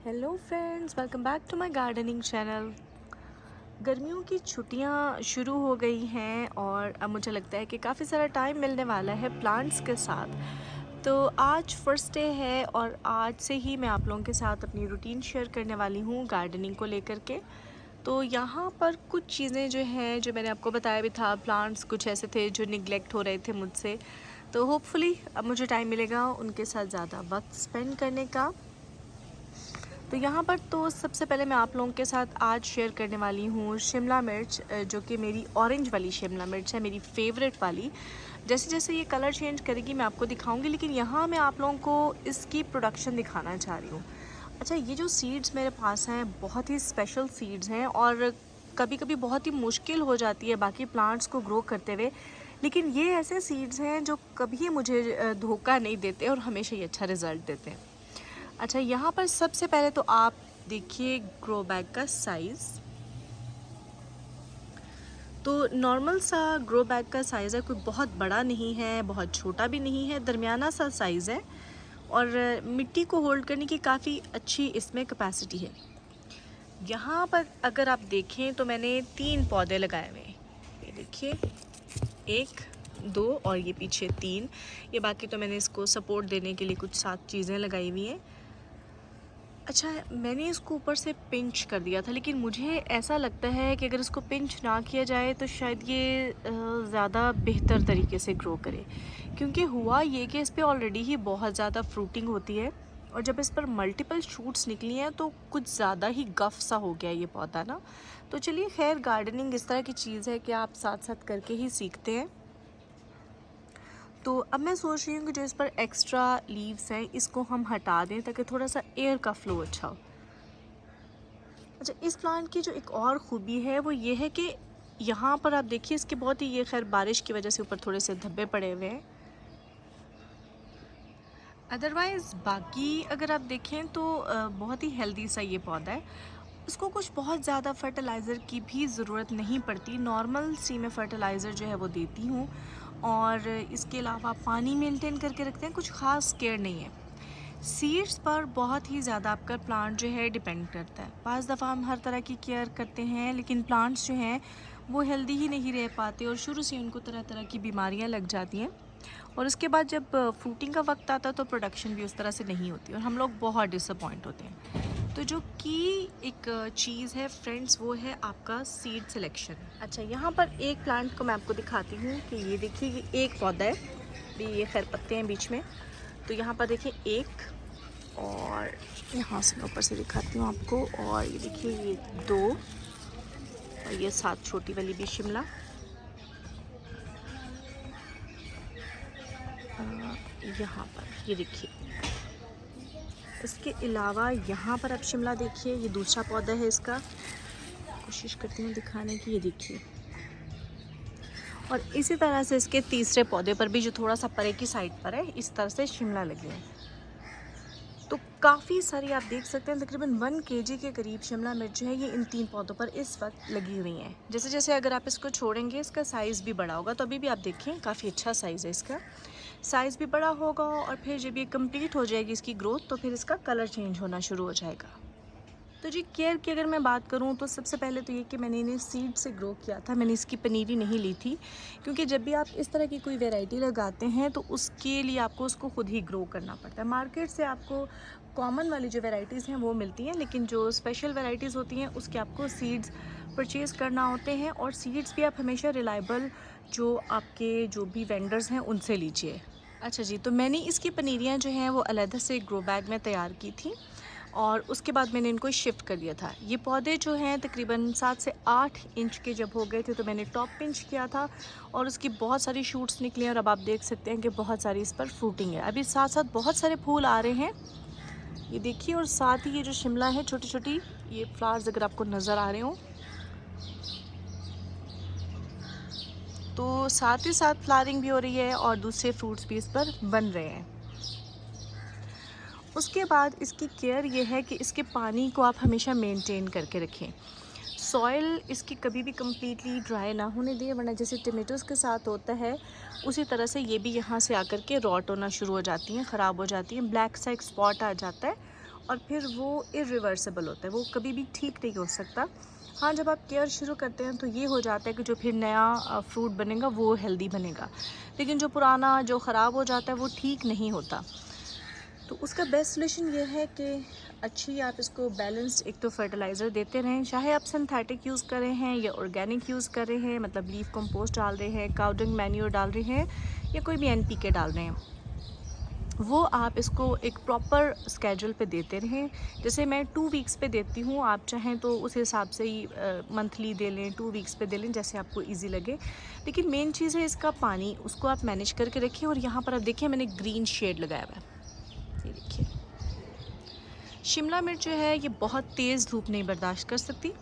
Hello friends, welcome back to my gardening channel. गर्मियों की छुट्टियां शुरू हो गई हैं और अब मुझे लगता है कि काफ़ी सारा टाइम मिलने वाला है प्लांट्स के साथ। तो आज फर्स्ट डे है और आज से ही मैं आप लोगों के साथ अपनी रूटीन शेयर करने वाली हूँ गार्डनिंग को लेकर के। तो यहाँ पर कुछ चीज़ें जो हैं, जो मैंने आपको बताया भी था, प्लांट्स कुछ ऐसे थे जो निगलेक्ट हो रहे थे मुझसे। तो होपफुली अब मुझे टाइम मिलेगा उनके साथ ज़्यादा वक्त स्पेंड करने का। तो यहाँ पर तो सबसे पहले मैं आप लोगों के साथ आज शेयर करने वाली हूँ शिमला मिर्च, जो कि मेरी ऑरेंज वाली शिमला मिर्च है, मेरी फेवरेट वाली। जैसे जैसे ये कलर चेंज करेगी मैं आपको दिखाऊंगी, लेकिन यहाँ मैं आप लोगों को इसकी प्रोडक्शन दिखाना चाह रही हूँ। अच्छा, ये जो सीड्स मेरे पास हैं बहुत ही स्पेशल सीड्स हैं और कभी कभी बहुत ही मुश्किल हो जाती है बाकी प्लांट्स को ग्रो करते हुए, लेकिन ये ऐसे सीड्स हैं जो कभी मुझे धोखा नहीं देते और हमेशा ही अच्छा रिज़ल्ट देते हैं। अच्छा, यहाँ पर सबसे पहले तो आप देखिए ग्रो बैग का साइज़। तो नॉर्मल सा ग्रो बैग का साइज़ है, कोई बहुत बड़ा नहीं है, बहुत छोटा भी नहीं है, दरमियाना सा साइज़ है और मिट्टी को होल्ड करने की काफ़ी अच्छी इसमें कैपेसिटी है। यहाँ पर अगर आप देखें तो मैंने 3 पौधे लगाए हुए हैं। ये देखिए, 1, 2 और ये पीछे 3। ये बाकी तो मैंने इसको सपोर्ट देने के लिए कुछ 7 चीज़ें लगाई हुई हैं। अच्छा, मैंने इसको ऊपर से पिंच कर दिया था, लेकिन मुझे ऐसा लगता है कि अगर इसको पिंच ना किया जाए तो शायद ये ज़्यादा बेहतर तरीके से ग्रो करे। क्योंकि हुआ ये कि इस पे ऑलरेडी ही बहुत ज़्यादा फ्रूटिंग होती है और जब इस पर मल्टीपल शूट्स निकली हैं तो कुछ ज़्यादा ही गफ सा हो गया ये पौधा ना। तो चलिए, खैर, गार्डनिंग इस तरह की चीज़ है कि आप साथ साथ करके ही सीखते हैं। तो अब मैं सोच रही हूँ कि जो इस पर एक्स्ट्रा लीव्स हैं इसको हम हटा दें ताकि थोड़ा सा एयर का फ्लो अच्छा हो। अच्छा, इस प्लांट की जो एक और ख़ूबी है वो ये है कि यहाँ पर आप देखिए इसके बहुत ही, ये खैर बारिश की वजह से ऊपर थोड़े से धब्बे पड़े हुए हैं। अदरवाइज़ बाकी अगर आप देखें तो बहुत ही हेल्दी सा ये पौधा है। इसको कुछ बहुत ज़्यादा फर्टिलाइज़र की भी ज़रूरत नहीं पड़ती, नॉर्मल सी मैं फ़र्टिलाइज़र जो है वो देती हूँ और इसके अलावा पानी मेंटेन करके रखते हैं, कुछ ख़ास केयर नहीं है। सीड्स पर बहुत ही ज़्यादा आपका प्लांट जो है डिपेंड करता है। बाज़ दफ़ा हम हर तरह की केयर करते हैं लेकिन प्लांट्स जो हैं वो हेल्दी ही नहीं रह पाते और शुरू से उनको तरह तरह की बीमारियां लग जाती हैं और उसके बाद जब फ्रूटिंग का वक्त आता है तो प्रोडक्शन भी उस तरह से नहीं होती और हम लोग बहुत डिसअपॉइंट होते हैं। तो जो की एक चीज़ है फ्रेंड्स, वो है आपका सीड सिलेक्शन। अच्छा, यहाँ पर एक प्लांट को मैं आपको दिखाती हूँ कि ये देखिए, ये एक पौधा है, ये खैर पत्ते हैं बीच में। तो यहाँ पर देखिए एक, और यहाँ से मैं ऊपर से दिखाती हूँ आपको, और ये देखिए ये 2 और ये 7 छोटी वाली भी शिमला। यहाँ पर ये देखिए, इसके अलावा यहाँ पर आप शिमला देखिए, ये दूसरा पौधा है इसका, कोशिश करती हूँ दिखाने की, ये देखिए। और इसी तरह से इसके तीसरे पौधे पर भी, जो थोड़ा सा परे की साइड पर है, इस तरह से शिमला लगी है। तो काफ़ी सारी आप देख सकते हैं, तकरीबन 1 केजी के करीब शिमला मिर्च है ये इन 3 पौधों पर इस वक्त लगी हुई हैं। जैसे जैसे अगर आप इसको छोड़ेंगे इसका साइज़ भी बड़ा होगा। तो अभी भी आप देखें काफ़ी अच्छा साइज़ है इसका, साइज़ भी बड़ा होगा और फिर जब ये कंप्लीट हो जाएगी इसकी ग्रोथ तो फिर इसका कलर चेंज होना शुरू हो जाएगा। तो जी, केयर की अगर मैं बात करूं तो सबसे पहले तो ये कि मैंने इन्हें सीड से ग्रो किया था, मैंने इसकी पनीरी नहीं ली थी, क्योंकि जब भी आप इस तरह की कोई वैरायटी लगाते हैं तो उसके लिए आपको उसको खुद ही ग्रो करना पड़ता है। मार्केट से आपको कॉमन वाली जो वैरायटीज़ हैं वो मिलती हैं, लेकिन जो स्पेशल वैरायटीज़ होती हैं उसके आपको सीड्स परचेज़ करना होते हैं और सीड्स भी आप हमेशा रिलायबल जो आपके जो भी वेंडर्स हैं उनसे लीजिए। अच्छा जी, तो मैंने इसकी पनीरियाँ जो हैं वो अलग से ग्रो बैग में तैयार की थी और उसके बाद मैंने इनको शिफ्ट कर दिया था। ये पौधे जो हैं तकरीबन 7 से 8 इंच के जब हो गए थे तो मैंने टॉप पिंच किया था और उसकी बहुत सारी शूट्स निकली हैं और अब आप देख सकते हैं कि बहुत सारी इस पर फ्रूटिंग है। अभी साथ साथ बहुत सारे फूल आ रहे हैं, ये देखिए, और साथ ही ये जो शिमला है छोटी छोटी, ये फ्लावर्स अगर आपको नज़र आ रहे हो, तो साथ ही साथ फ्लावरिंग भी हो रही है और दूसरे फ्रूट्स भी इस पर बन रहे हैं। उसके बाद इसकी केयर ये है कि इसके पानी को आप हमेशा मेंटेन करके रखें। सॉइल इसकी कभी भी कम्प्लीटली ड्राई ना होने दें, वरना जैसे टमेटोज़ के साथ होता है उसी तरह से ये भी यहाँ से आकर के रॉट होना शुरू हो जाती हैं, ख़राब हो जाती हैं, ब्लैक सा एक स्पॉट आ जाता है और फिर वो इरिवर्सिबल होता है, वो कभी भी ठीक नहीं हो सकता। हाँ, जब आप केयर शुरू करते हैं तो ये हो जाता है कि जो फिर नया फ्रूट बनेगा वो हेल्दी बनेगा, लेकिन जो पुराना जो ख़राब हो जाता है वो ठीक नहीं होता। तो उसका बेस्ट सोल्यूशन ये है कि अच्छी आप इसको बैलेंस्ड एक तो फर्टिलाइज़र देते रहें, चाहे आप सिंथेटिक यूज़ कर रहे हैं या ऑर्गेनिक यूज़ कर रहे हैं, मतलब लीफ कंपोस्ट डाल रहे हैं, काउ डंग मैन्योर डाल रहे हैं या कोई भी एनपीके डाल रहे हैं, वो आप इसको एक प्रॉपर स्केड्यूल पे देते रहें। जैसे मैं 2 वीक्स पे देती हूँ, आप चाहें तो उस हिसाब से ही मंथली दे लें, 2 वीक्स पे दे लें, जैसे आपको इजी लगे। लेकिन मेन चीज़ है इसका पानी, उसको आप मैनेज करके रखिए। और यहाँ पर आप देखिए मैंने ग्रीन शेड लगाया हुआ है, ये देखिए। शिमला मिर्च जो है ये बहुत तेज़ धूप नहीं बर्दाश्त कर सकती,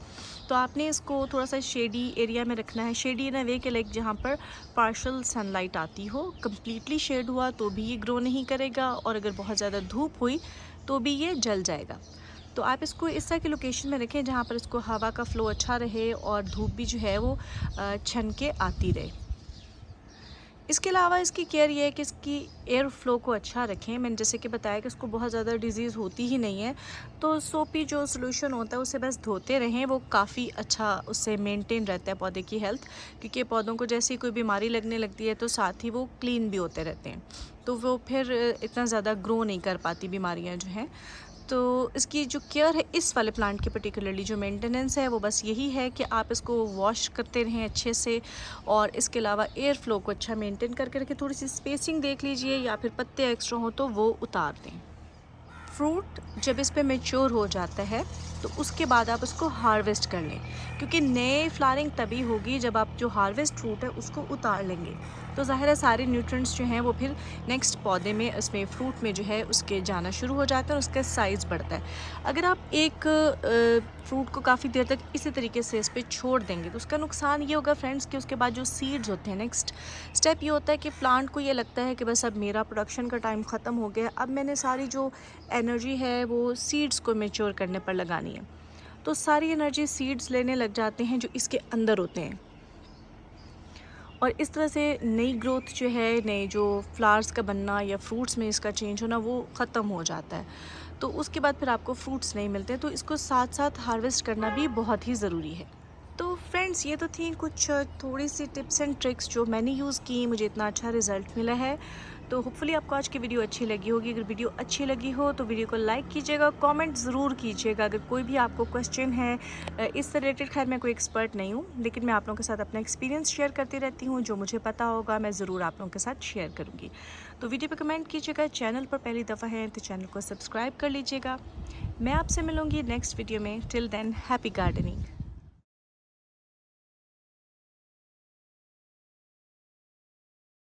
तो आपने इसको थोड़ा सा शेडी एरिया में रखना है। शेडी इन अ वे के लाइक जहाँ पर पार्शल सनलाइट आती हो, कम्प्लीटली शेड हुआ तो भी ये ग्रो नहीं करेगा, और अगर बहुत ज़्यादा धूप हुई तो भी ये जल जाएगा। तो आप इसको इस तरह की लोकेशन में रखें जहाँ पर इसको हवा का फ़्लो अच्छा रहे और धूप भी जो है वो छन के आती रहे। इसके अलावा इसकी केयर ये है कि इसकी एयर फ्लो को अच्छा रखें। मैंने जैसे कि बताया कि उसको बहुत ज़्यादा डिज़ीज़ होती ही नहीं है, तो सोपी जो सोल्यूशन होता है उसे बस धोते रहें, वो काफ़ी अच्छा उससे मेंटेन रहता है पौधे की हेल्थ। क्योंकि पौधों को जैसे ही कोई बीमारी लगने लगती है तो साथ ही वो क्लीन भी होते रहते हैं, तो वो फिर इतना ज़्यादा ग्रो नहीं कर पाती बीमारियाँ जो हैं। तो इसकी जो केयर है इस वाले प्लांट की पर्टिकुलरली जो मेंटेनेंस है वो बस यही है कि आप इसको वॉश करते रहें अच्छे से, और इसके अलावा एयर फ्लो को अच्छा मेंटेन करके रखें। थोड़ी सी स्पेसिंग देख लीजिए, या फिर पत्ते एक्स्ट्रा हो तो वो उतार दें। फ्रूट जब इस पे मैच्योर हो जाता है तो उसके बाद आप उसको हार्वेस्ट कर लें, क्योंकि नए फ्लावरिंग तभी होगी जब आप जो हार्वेस्ट फ्रूट है उसको उतार लेंगे। तो ज़ाहिर है सारे न्यूट्रिएंट्स जो हैं वो फिर नेक्स्ट पौधे में, इसमें फ्रूट में जो है उसके जाना शुरू हो जाता है और उसका साइज़ बढ़ता है। अगर आप एक फ्रूट को काफ़ी देर तक इसी तरीके से इस पर छोड़ देंगे तो उसका नुकसान ये होगा फ्रेंड्स कि उसके बाद जो सीड्स होते हैं, नेक्स्ट स्टेप ये होता है कि प्लांट को ये लगता है कि बस अब मेरा प्रोडक्शन का टाइम ख़त्म हो गया, अब मैंने सारी जो एनर्जी है वो सीड्स को मैच्योर करने पर लगानी है। तो सारी एनर्जी सीड्स लेने लग जाते हैं जो इसके अंदर होते हैं, और इस तरह से नई ग्रोथ जो है, नए जो फ्लावर्स का बनना या फ्रूट्स में इसका चेंज होना वो ख़त्म हो जाता है। तो उसके बाद फिर आपको फ्रूट्स नहीं मिलते, तो इसको साथ साथ हार्वेस्ट करना भी बहुत ही ज़रूरी है। तो फ्रेंड्स ये तो थी कुछ थोड़ी सी टिप्स एंड ट्रिक्स जो मैंने यूज़ की, मुझे इतना अच्छा रिज़ल्ट मिला है। तो होपफुली आपको आज की वीडियो अच्छी लगी होगी। अगर वीडियो अच्छी लगी हो तो वीडियो को लाइक कीजिएगा, कमेंट ज़रूर कीजिएगा। अगर कोई भी आपको क्वेश्चन है इस रिलेटेड, खैर मैं कोई एक्सपर्ट नहीं हूँ, लेकिन मैं आप लोगों के साथ अपना एक्सपीरियंस शेयर करती रहती हूँ। जो मुझे पता होगा मैं ज़रूर आप लोगों के साथ शेयर करूँगी। तो वीडियो पर कमेंट कीजिएगा, चैनल पर पहली दफ़ा है तो चैनल को सब्सक्राइब कर लीजिएगा। मैं आपसे मिलूँगी नेक्स्ट वीडियो में। Till than happy gardening.